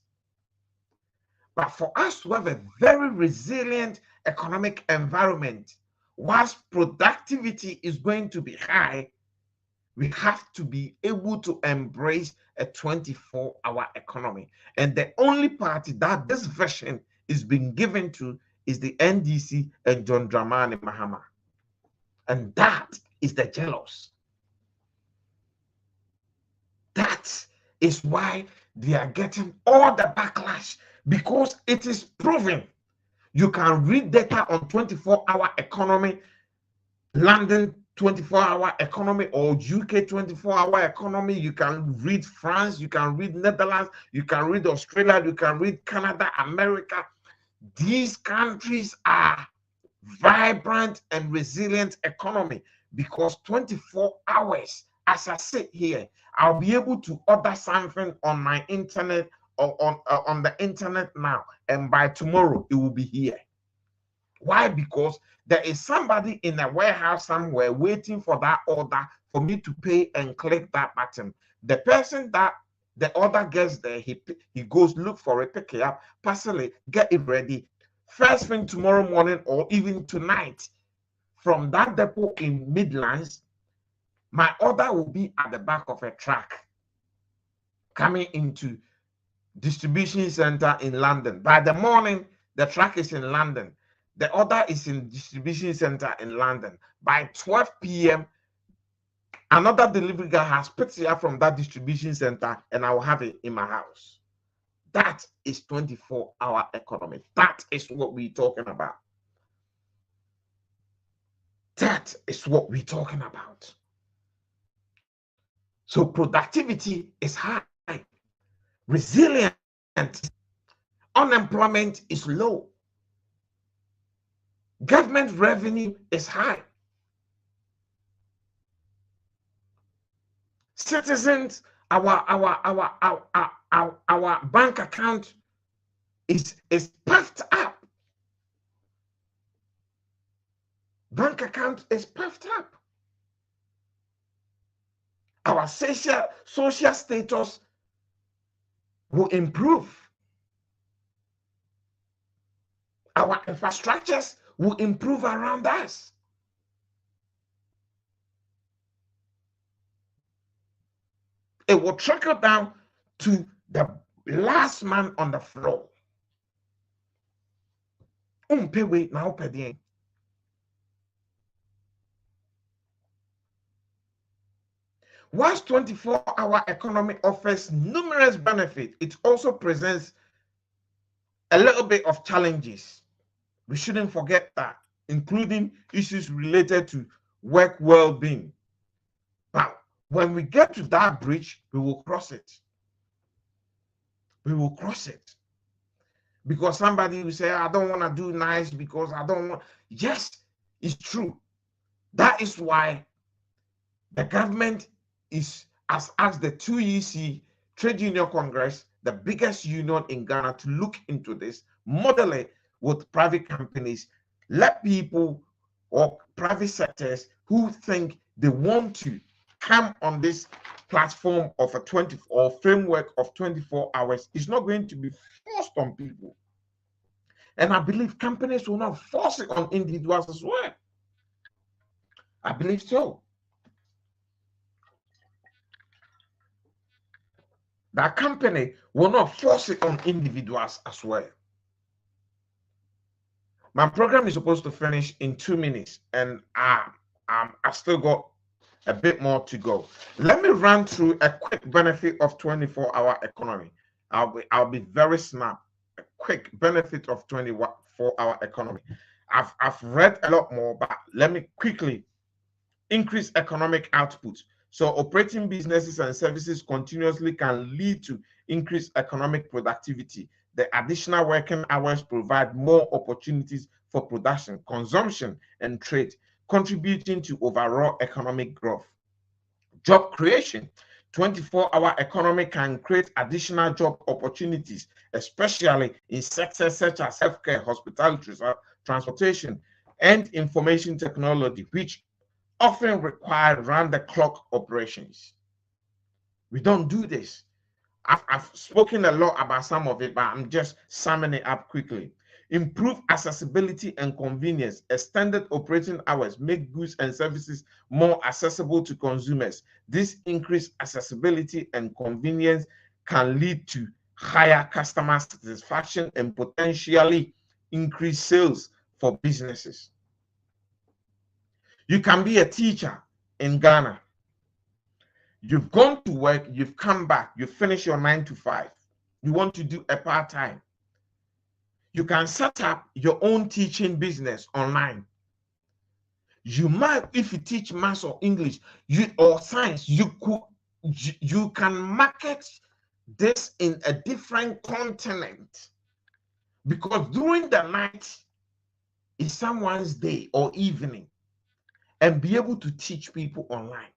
But for us to have a very resilient economic environment, whilst productivity is going to be high, we have to be able to embrace a 24-hour economy. And the only party that this version is being given to is the NDC and John Dramani Mahama. And that is the jealous. That is why they are getting all the backlash, because it is proven. You can read data on 24-hour economy, London 24-hour economy or UK 24-hour economy. You can read France, you can read Netherlands, you can read Australia, you can read Canada, America. These countries are vibrant and resilient economy because 24 hours, as I sit here, I'll be able to order something on my internet or on the internet now, and by tomorrow it will be here. Why? Because there is somebody in a warehouse somewhere waiting for that order for me to pay and click that button. The person that the order gets there, he goes look for it, pick it up, parcel it, get it ready. First thing tomorrow morning or even tonight, from that depot in Midlands, my order will be at the back of a truck coming into distribution center in London. By the morning, the truck is in London. The order is in distribution center in London. By 12 p.m., another delivery guy has picked it up from that distribution center and I will have it in my house. That is 24-hour economy. That is what we're talking about. That is what we're talking about. So productivity is high, resilient, unemployment is low, government revenue is high, citizens, our bank account is puffed up. Bank account is puffed up. Our social status will improve. Our infrastructures will improve around us. It will trickle down to the last man on the floor. Whilst 24-hour economy offers numerous benefits, it also presents a little bit of challenges. We shouldn't forget that, including issues related to work well-being. But when we get to that bridge, we will cross it. We will cross it. Because somebody will say, I don't want to do nice because I don't want. Yes, it's true. That is why the government has asked the 2EC Trade Union Congress, the biggest union in Ghana, to look into this, model it with private companies, let people or private sectors who think they want to come on this platform of a 20 or framework of 24 hours. It's not going to be forced on people. And I believe companies will not force it on individuals as well. I believe so. That company will not force it on individuals as well. My program is supposed to finish in 2 minutes, and I've still got a bit more to go. Let me run through a quick benefit of 24-hour economy. I'll be very snap. A quick benefit of 24-hour economy. I've read a lot more, but let me quickly increase economic output. So operating businesses and services continuously can lead to increased economic productivity. The additional working hours provide more opportunities for production, consumption, and trade, contributing to overall economic growth. Job creation. 24-hour economy can create additional job opportunities, especially in sectors such as healthcare, hospitality, transportation, and information technology, which often require round-the-clock operations. We don't do this. I've spoken a lot about some of it, but I'm just summing it up quickly. Improve accessibility and convenience. Extended operating hours make goods and services more accessible to consumers. This increased accessibility and convenience can lead to higher customer satisfaction and potentially increase sales for businesses. You can be a teacher in Ghana. You've gone to work, you've come back, you finish your 9 to 5. You want to do a part-time. You can set up your own teaching business online. You might, if you teach maths or English, or science, you can market this in a different continent, because during the night is someone's day or evening, and be able to teach people online.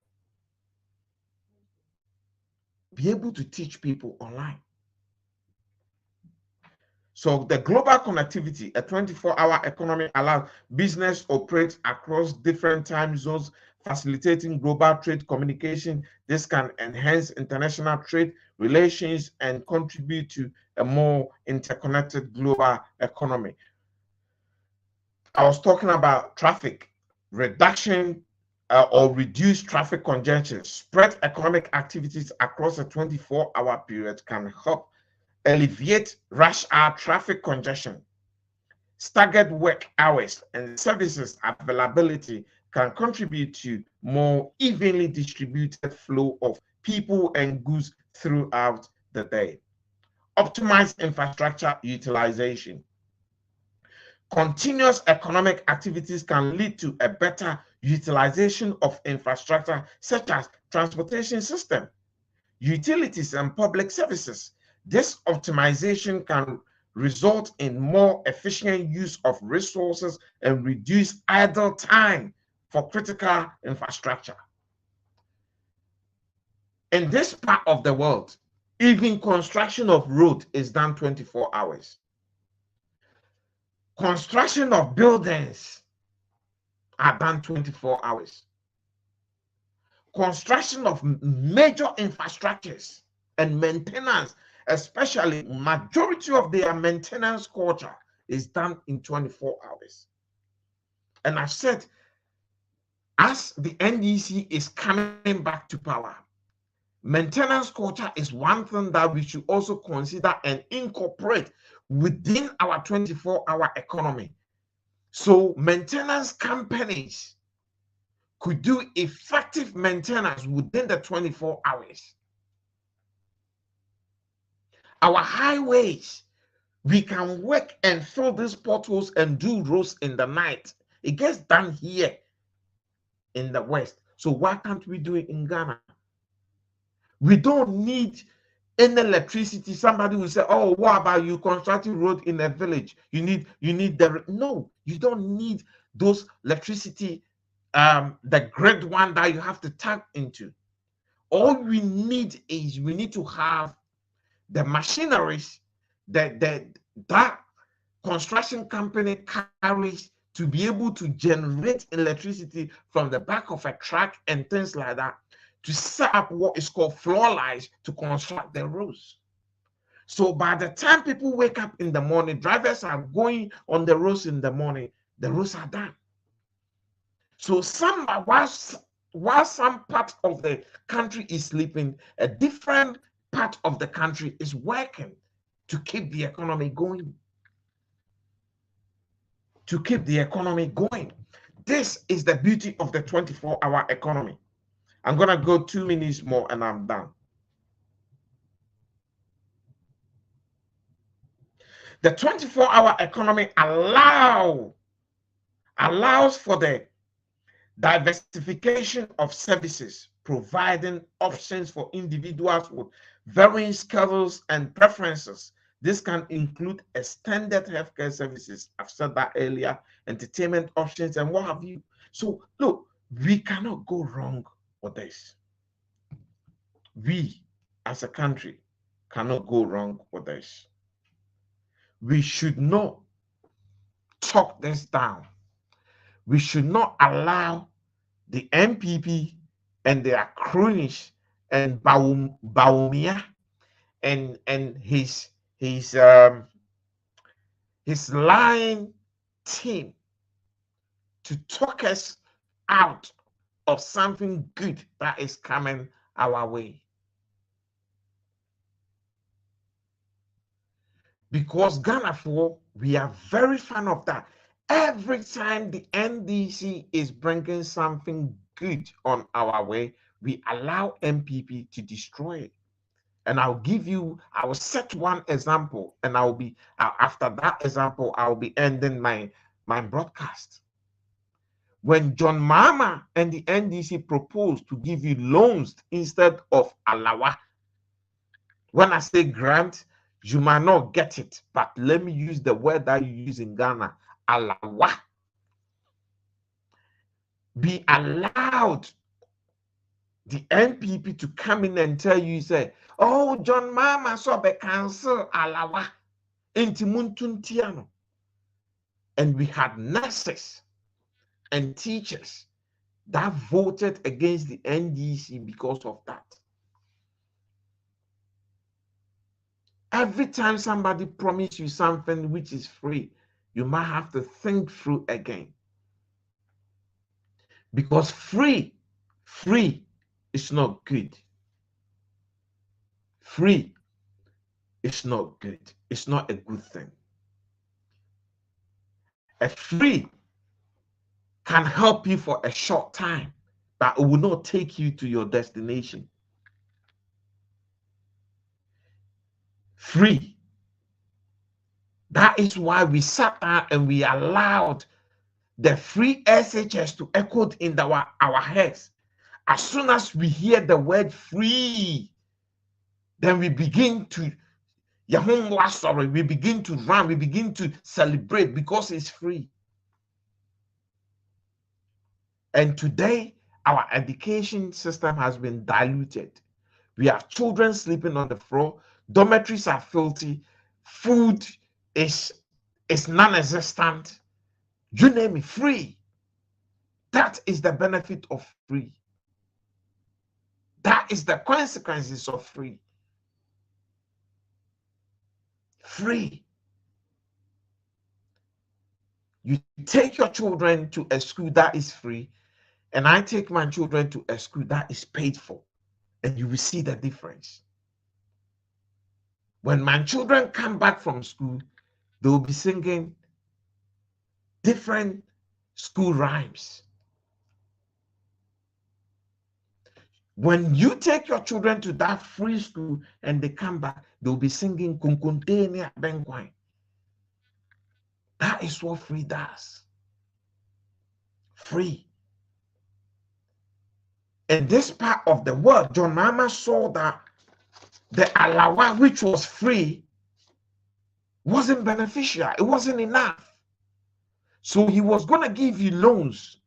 Be able to teach people online. So the global connectivity, a 24-hour economy, allows business operates across different time zones, facilitating global trade communication. This can enhance international trade relations and contribute to a more interconnected global economy. I was talking about traffic reduction or reduced traffic congestion. Spread economic activities across a 24-hour period can help alleviate rush hour traffic congestion. Staggered work hours and services availability can contribute to more evenly distributed flow of people and goods throughout the day. Optimize infrastructure utilization. Continuous economic activities can lead to a better utilization of infrastructure such as transportation system, utilities, and public services. This optimization can result in more efficient use of resources and reduce idle time for critical infrastructure. In this part of the world, even construction of road is done 24 hours. Construction of buildings are done 24 hours. Construction of major infrastructures and maintenance, especially majority of their maintenance culture, is done in 24 hours. And I've said, as the NDC is coming back to power, maintenance culture is one thing that we should also consider and incorporate within our 24-hour economy. So maintenance companies could do effective maintenance within the 24 hours. Our highways, we can work and fill these potholes and do roads in the night. It gets done here in the West. So why can't we do it in Ghana? We don't need any electricity. Somebody will say, oh, what about you constructing road in a village? You need no, you don't need those electricity, the grid one that you have to tap into. All we need is we need to have the machineries that construction company carries to be able to generate electricity from the back of a truck and things like that, to set up what is called floor lights to construct the roads. So by the time people wake up in the morning, drivers are going on the roads in the morning, the roads are done. So while some part of the country is sleeping, a different part of the country is working to keep the economy going. To keep the economy going. This is the beauty of the 24-hour economy. I'm going to go 2 minutes more and I'm done. The 24-hour economy allows for the diversification of services, providing options for individuals with varying skills and preferences. This can include extended healthcare services, I've said that earlier, entertainment options, and what have you. So look, we cannot go wrong with this. We, as a country, cannot go wrong with this. We should not talk this down. We should not allow the MPP and their cronies and Bawumia and his lying team to talk us out of something good that is coming our way. Because Ghana, we are very fan of that. Every time the NDC is bringing something good on our way, we allow MPP to destroy it. And I will set one example, and after that example, I'll be ending my broadcast. When John Mahama and the NDC proposed to give you loans instead of alawa, when I say grant, you might not get it, but let me use the word that you use in Ghana, alawa. Be allowed the NPP to come in and tell you, say, oh, John Mahama so be cancel alawa inti muntuntiano. And we had nurses and teachers that voted against the NDC because of that. Every time somebody promises you something which is free, you might have to think through again. Because free is not good. Free is not good. It's not a good thing. A free can help you for a short time, but it will not take you to your destination. Free. That is why we sat down and we allowed the free SHS to echo in our heads. As soon as we hear the word free, then we begin to we begin to run, we begin to celebrate because it's free. And today, our education system has been diluted. We have children sleeping on the floor, dormitories are filthy, food is non-existent. You name it, free. That is the benefit of free. That is the consequences of free. Free. You take your children to a school that is free, and I take my children to a school that is paid for, and you will see the difference. When my children come back from school, they will be singing different school rhymes. When you take your children to that free school and they come back, they'll be singing Kunkuntenia Benkwine. That is what free does. Free. In this part of the world, John Mahama saw that the alawa, which was free, wasn't beneficial. It wasn't enough. So he was going to give you loans.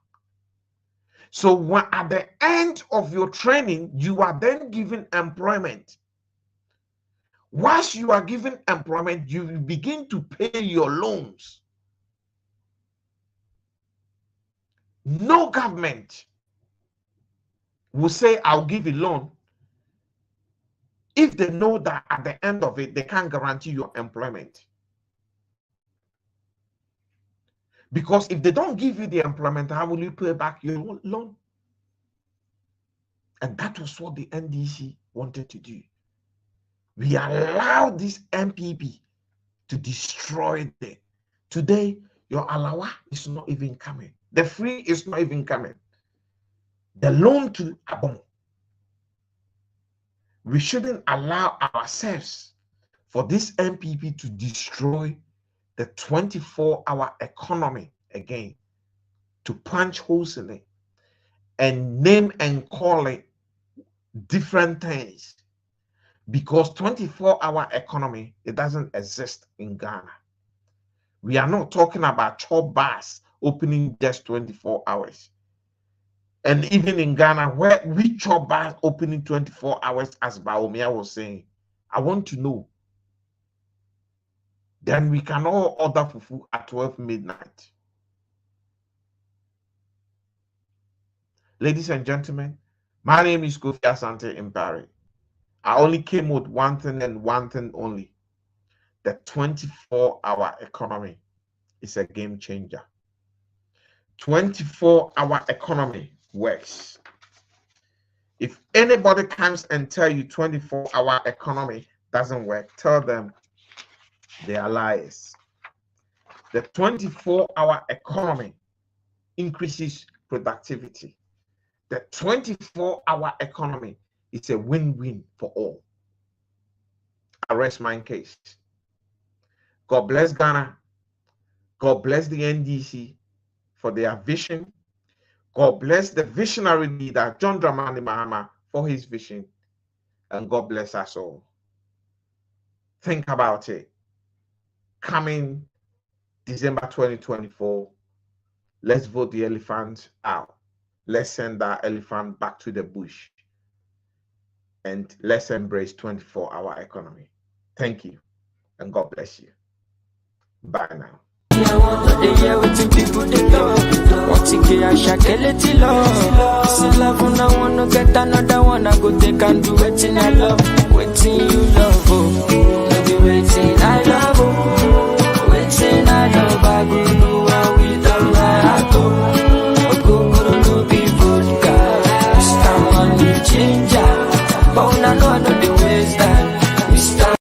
So when, at the end of your training, you are then given employment. Once you are given employment, you begin to pay your loans. No government will say, I'll give you a loan if they know that at the end of it, they can't guarantee your employment. Because if they don't give you the employment, how will you pay back your loan? And that was what the NDC wanted to do. We allowed this MPP to destroy them. Today, your alawa is not even coming. The free is not even coming. The loan to Abon. We shouldn't allow ourselves for this MPP to destroy the 24-hour economy again, to punch holes in it and name and call it different things. Because 24-hour economy, it doesn't exist in Ghana. We are not talking about chop bars opening just 24 hours. And even in Ghana, where we chop bars opening 24 hours, as Baomia was saying, I want to know. Then we can all order fufu at 12 midnight. Ladies and gentlemen, my name is Kofi Asante-Mparey. I only came with one thing and one thing only. The 24-hour economy is a game changer. 24-hour economy works. If anybody comes and tell you 24-hour economy doesn't work, tell them they are liars. The 24-hour economy increases productivity. The 24-hour economy is a win-win for all. I rest my case. God bless Ghana. God bless the NDC for their vision, God bless the visionary leader, John Dramani Mahama, for his vision. And God bless us all. Think about it. Coming December 2024, let's vote the elephant out. Let's send that elephant back to the bush. And let's embrace 24-hour economy. Thank you. And God bless you. Bye now. I love, I love.